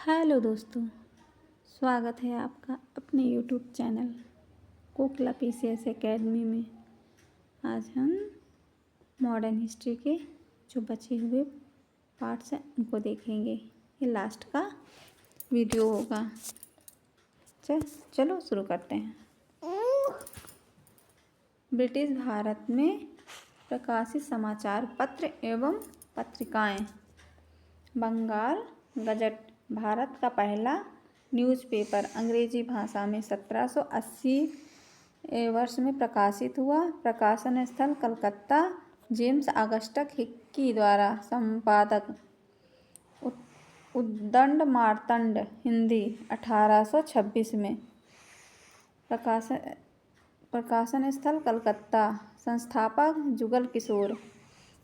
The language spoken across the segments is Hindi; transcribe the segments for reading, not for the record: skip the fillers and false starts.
हेलो दोस्तों, स्वागत है आपका अपने यूट्यूब चैनल कोकिला पीसीएस एकेडमी में। आज हम मॉडर्न हिस्ट्री के जो बचे हुए पार्ट्स हैं उनको देखेंगे। ये लास्ट का वीडियो होगा। चलो शुरू करते हैं। ब्रिटिश भारत में प्रकाशित समाचार पत्र एवं पत्रिकाएं। बंगाल गजट भारत का पहला न्यूज़पेपर अंग्रेजी भाषा में 1780 वर्ष में प्रकाशित हुआ। प्रकाशन स्थल कलकत्ता। जेम्स ऑगस्टस हिक्की द्वारा संपादक। उद्दंड मार्तंड हिंदी 1826 में। प्रकाशन स्थल कलकत्ता। संस्थापक जुगल किशोर।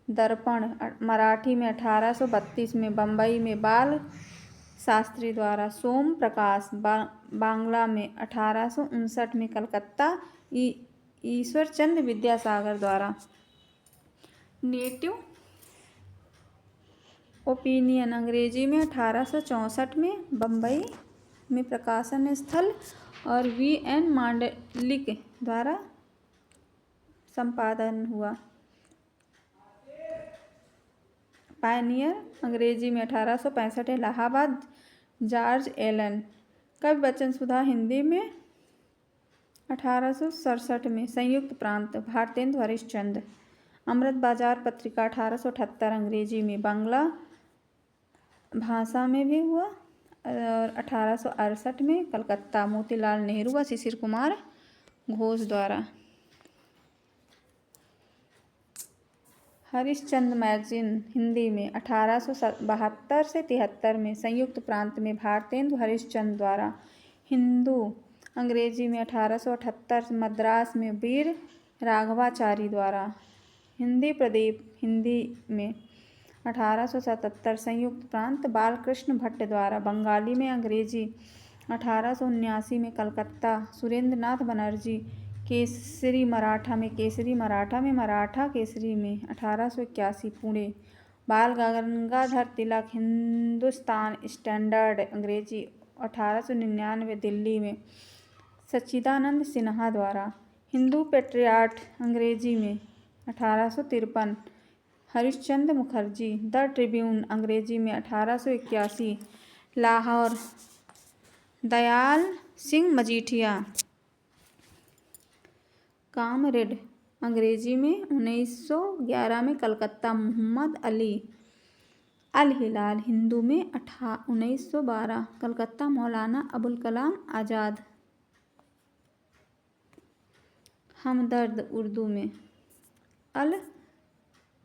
दर्पण मराठी में 1832 में। बम्बई में बाल शास्त्री द्वारा। सोम प्रकाश बांग्ला में 1859 में। कलकत्ता ईश्वरचंद विद्यासागर द्वारा। नेटिव ओपिनियन अंग्रेजी में 1864 में। बम्बई में प्रकाशन स्थल और V.N. मांडलिक द्वारा संपादन हुआ। पायनियर अंग्रेजी में 1865। Allahabad George Allen. कवि वचन सुधा हिंदी में 1867 में। संयुक्त प्रांत भारतेंदु हरिश्चंद्र। अमृत बाजार पत्रिका 1878 अंग्रेजी में। बांग्ला भाषा में भी हुआ और 1868 में। कलकत्ता मोतीलाल नेहरू व शिशिर कुमार घोष द्वारा। हरिश्चंद्र मैगजीन हिंदी में 1872 से 73 में। संयुक्त प्रांत में भारतेंदु हरिश्चंद्र द्वारा। हिंदू अंग्रेजी में 1878। मद्रास में वीर राघवाचारी द्वारा। हिंदी प्रदीप हिंदी में 1877। संयुक्त प्रांत बालकृष्ण भट्ट द्वारा। बंगाली में अंग्रेजी 1879 में। कलकत्ता सुरेंद्र नाथ बनर्जी। केसरी मराठा में। मराठा केसरी में 1881। पुणे बाल गंगाधर तिलक। हिंदुस्तान स्टैंडर्ड अंग्रेजी 1899। दिल्ली में सच्चिदानंद सिन्हा द्वारा। हिंदू पेट्रियाट अंग्रेजी में 1853। हरिश्चंद्र मुखर्जी। द ट्रिब्यून अंग्रेजी में 1881। लाहौर दयाल सिंह मजीठिया। कामरेड अंग्रेजी में 1911 में। कलकत्ता मोहम्मद अली। अल हिलाल हिंदू में 1912। कलकत्ता मौलाना अबुल कलाम आज़ाद। हमदर्द उर्दू में। अल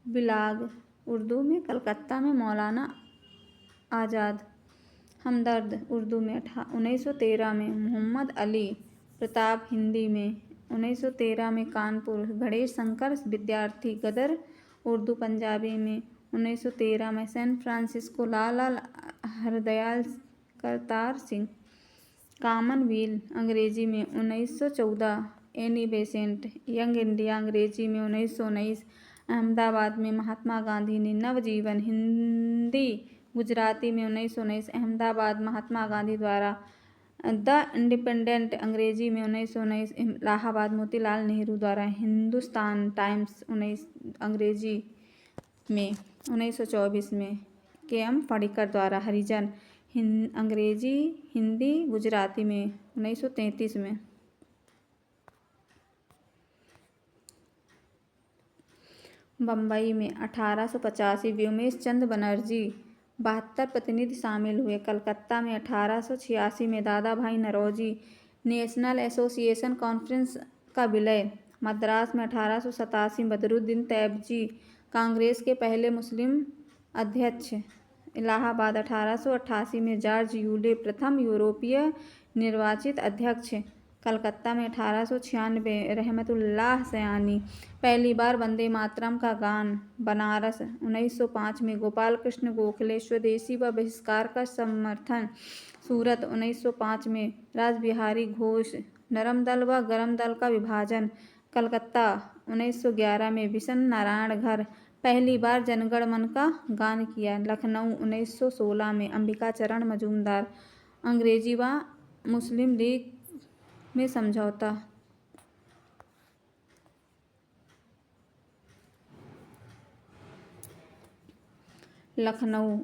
बिलाग उर्दू में। कलकत्ता में मौलाना आज़ाद। हमदर्द उर्दू में 1913 में। मोहम्मद अली प्रताप हिंदी में 1913 में। कानपुर गणेश शंकर विद्यार्थी। गदर उर्दू पंजाबी में 1913 में। सैन फ्रांसिस्को लाला हरदयाल करतार सिंह। कॉमनवेल्थ अंग्रेजी में 1914। Annie Besant. यंग इंडिया अंग्रेजी में 1919। अहमदाबाद में महात्मा गांधी ने नवजीवन हिंदी गुजराती में 1919। अहमदाबाद महात्मा गांधी द्वारा। द इंडिपेंडेंट अंग्रेजी में 1919। इलाहाबाद मोतीलाल नेहरू द्वारा। हिंदुस्तान टाइम्स अंग्रेजी में 1924 में। के.एम. पडिक्कर द्वारा। हरिजन अंग्रेजी हिंदी गुजराती में 1933 में। बम्बई में 1885। व्योमेश चंद्र बनर्जी 72 प्रतिनिधि शामिल हुए। कलकत्ता में 1886 में। दादा भाई नौरोजी। नेशनल एसोसिएशन कॉन्फ्रेंस का विलय। मद्रास में 1887। बदरुद्दीन तैयबजी कांग्रेस के पहले मुस्लिम अध्यक्ष। इलाहाबाद 1888 में। जॉर्ज यूले प्रथम यूरोपीय निर्वाचित अध्यक्ष। कलकत्ता में 1896। रहमतुल्लाह सयानी पहली बार वंदे मातरम का गान। बनारस 1905 में। गोपाल कृष्ण गोखले स्वदेशी व बहिष्कार का समर्थन। सूरत 1905 में। रासबिहारी घोष नरम दल व गरम दल का विभाजन। कलकत्ता 1911 में। बिशन नारायण घर पहली बार जनगण मन का गान किया। लखनऊ 1916 में अंबिका चरण मजूमदार। अंग्रेजी व मुस्लिम लीग में समझौता। लखनऊ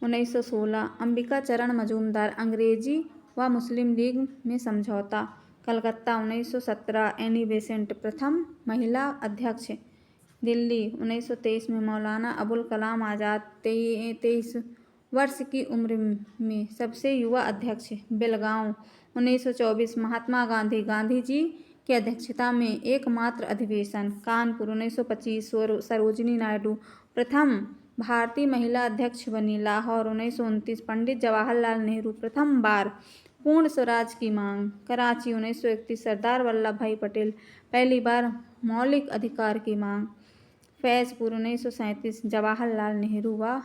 1916 अंबिका चरण मजूमदार। अंग्रेजी व मुस्लिम लीग में समझौता। कलकत्ता 1917 एनी बेसेंट प्रथम महिला अध्यक्ष। दिल्ली 1923 में मौलाना अबुल कलाम आज़ाद 23 वर्ष की उम्र में सबसे युवा अध्यक्ष। बेलगांव 1924 महात्मा गांधी गांधी जी की अध्यक्षता में एकमात्र अधिवेशन। कानपुर 1925 सरोजिनी नायडू प्रथम भारतीय महिला अध्यक्ष बनी। लाहौर 1929 पंडित जवाहरलाल नेहरू प्रथम बार पूर्ण स्वराज की मांग। कराची 1931 सरदार वल्लभ भाई पटेल पहली बार मौलिक अधिकार की मांग। फैजपुर 1937 जवाहरलाल नेहरू व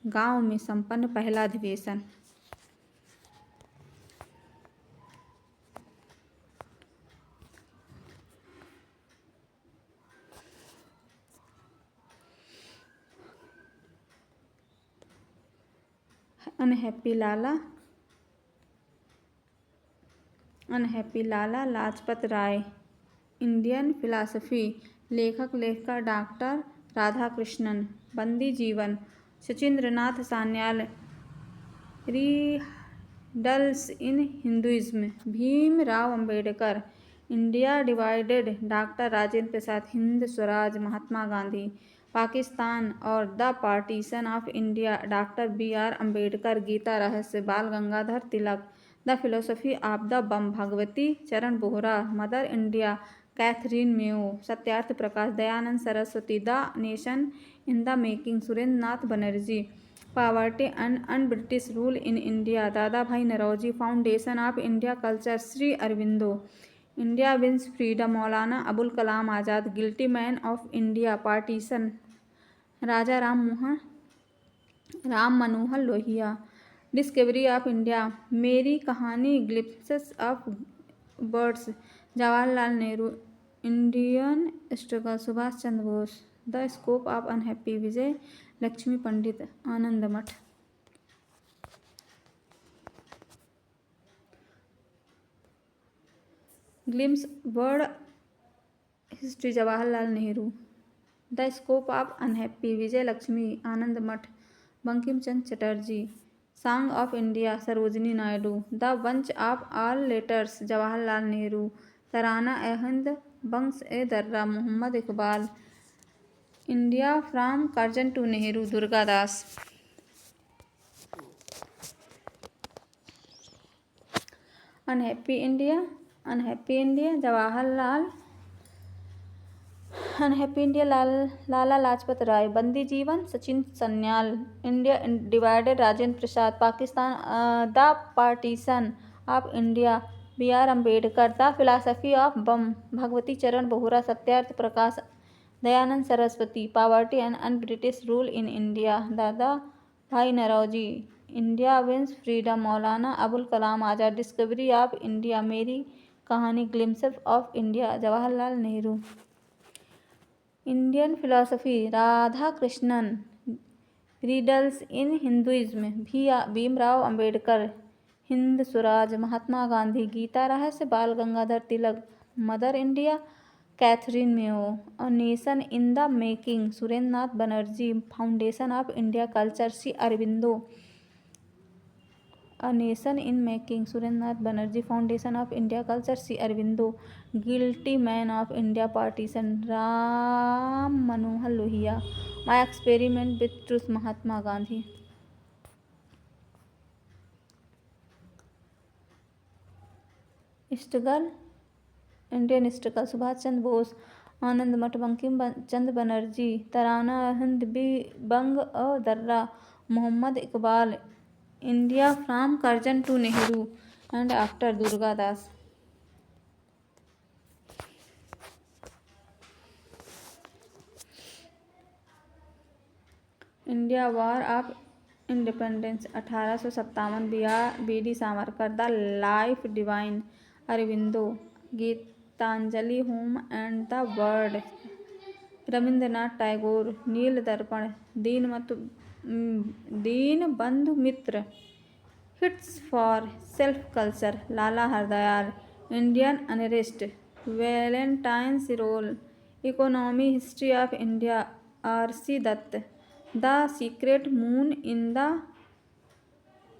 गांव में संपन्न पहला अधिवेशन। Unhappy Lala Lajpat Rai. Indian philosophy. लेखक doctor Radhakrishnan. Bandi Jeevan. Sachindranath Sanyal. Riddles in Hinduism. Bhimrao Ambedkar. India divided doctor Rajendra Prasad. Hind Swaraj Mahatma Gandhi. Pakistan और the partition of India doctor B R. Ambedkar. Gita Rahasya Bal Gangadhar Tilak. The philosophy of the bomb Bhagwati Charan Bohra. Mother India Katherine Mayo. Satyarth Prakash Dayanand Saraswati. The nation in the making Surendra Nath Banerjee. Poverty and British rule in India Dadabhai Naoroji. Foundation of India culture Shri Aurobindo. India wins freedom Maulana Abul Kalam Azad. Guilty man of India partition Raja Ram Manohar Lohia. Discovery of India Meri Kahani glimpses of birds Jawaharlal Nehru. Indian struggle Subhash Chandra Bose. The scope of unhappy Vijay Lakshmi Pandit. Anand Math. Glimpse world history Jawaharlal Nehru. The scope of unhappy Vijay Lakshmi Anand Math Bankim Chandra Chatterjee. Song of India Sarojini Naidu. The bunch of all letters Jawaharlal Nehru. Tarana e Hind Bansh e Darra Mohammad Iqbal. India from Curzon to Nehru Durgadas. Unhappy India Jawaharlal. Unhappy India Lala Lajpat Rai. Bandi Jeevan Sachin Sanyal. India divided Rajendra Prasad. Pakistan the partition of India B R. Ambedkar. The philosophy of bomb Bhagwati Charan Bohra. Satyarth Prakash Dayanand Saraswati. Poverty and British rule in India Dadabhai Naoroji. India wins freedom Maulana Abul Kalam Azad. Discovery of India Meri Kahani glimpses of India Jawaharlal Nehru. Indian philosophy Radhakrishnan. Riddles in Hinduism Bhimrao Ambedkar. Hind Swaraj Mahatma Gandhi. Gita Rahasya Bal Gangadhar Tilak. Mother India Katherine Mayo. A nation in the making Surendra Nath Banerjee. Foundation of India culture Shri Aurobindo. A nation in making Surendra Nath Banerjee. Foundation of India culture Shri Aurobindo. Guilty man of India partition Ram Manohar Lohia. My experiment with truth Mahatma Gandhi. Struggle Indian struggle Subhash Chandra Bose. Anand Math Bankim Chandra Banerjee. Tarana Hind Bang a Darra Mohammad Iqbal. India from Curzon to Nehru and after Durgadas. India war of independence 1857 B D. Savarkar. The life divine Aurobindo. Gitanjali home and the world Rabindranath Tagore, Neel Darpan, Dinabandhu Mitra, hits for self culture, Lala Hardayal, Indian unrest, Valentine's role, economy history of India, RC. Dutt, the secret moon in the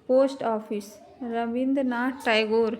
post office, Rabindranath Tagore.